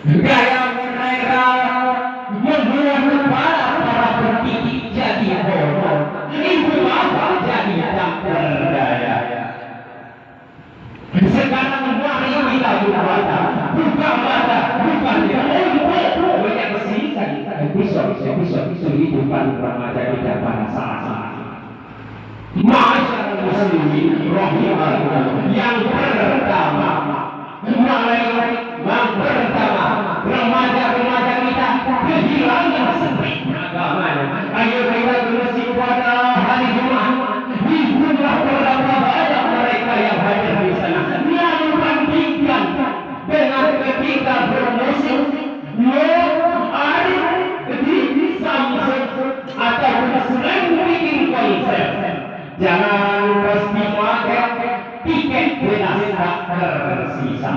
Gaya mereka membuat para pendidik jadi bodoh, ibu bapak jadi tak berdaya. Sekarang mari kita buka mata, buka dia. Banyak kesini episode kehidupan remaja kita pada saat masyarakat muslimin rahimahullah yang pertama remaja kita kehilangan spirit agamanya. Ayo kita bersih pada hari Jumat. Hiburlah berapa banyak mereka yang hadir di sana. Yang bandingkan dengan ketika bermusim di Samsung ataupun sering bikin konser. Jangan pasti pakai tiket belas tak tersisa.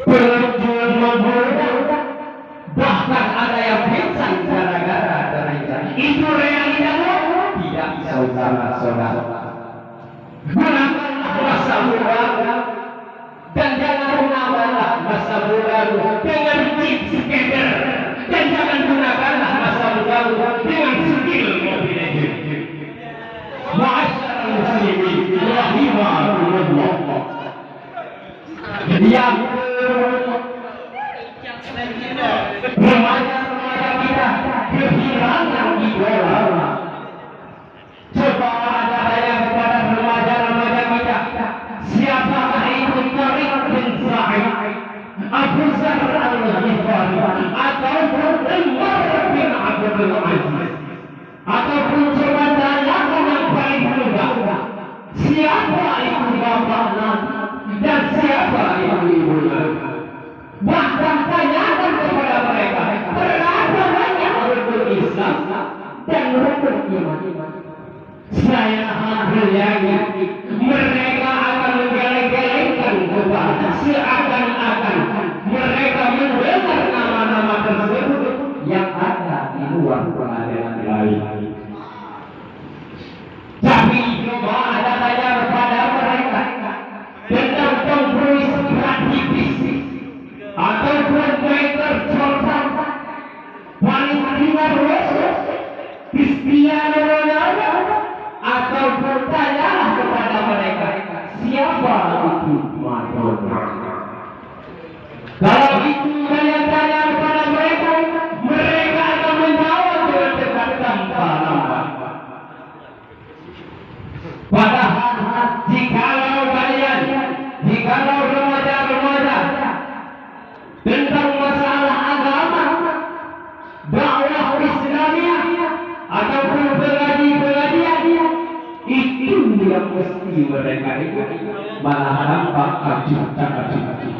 Berjual membuat bahkan ada yang pingsan gara-gara terikat. Itu realitanya tidak saudara-saudara. Gunakanlah masa muda dan jangan gunakanlah masa muda dengan chips skater dan jangan gunakanlah masa muda dengan skill Mobile Legends. Ma'asyiral muslimin rahimahumullah. Yang remaja-remaja kita kehilangan idola. Coba ada yang kepada remaja-remaja kita, siapakah itu Tariq bin Sa'id, Abu Zar al-Ghifari, ataupun Umar bin Abdul Aziz, ataupun coba tanyakan yang paling muda, siapa itu bapak Nabi dan siapa itu ibu Nabi. Bahkan tanyakan kepada mereka berapa banyak rukun Islam dan rukun iman. Saya hampir yakin mereka akan menggeleng-gelengkan kepada seakan-akan mereka mendengar nama-nama tersebut yang ada di luar pengadilan lain. Tapi coba ada tanya kepada mereka tentang pengkuis praktis ataupun meter Jordan Valentina Rossi, Cristiano Ronaldo, ataupun tanyalah kepada mereka siapa itu Madonna. Kalau itu kalian tanya kepada mereka, mereka akan menjawab dengan dekat tanpa lambat. Padahal jikalau remaja-remaja tentang masalah agama, dakwah Islamiyah ataupun pengajian itu yang mesti mereka ingat, malah nampak acuh-acuh.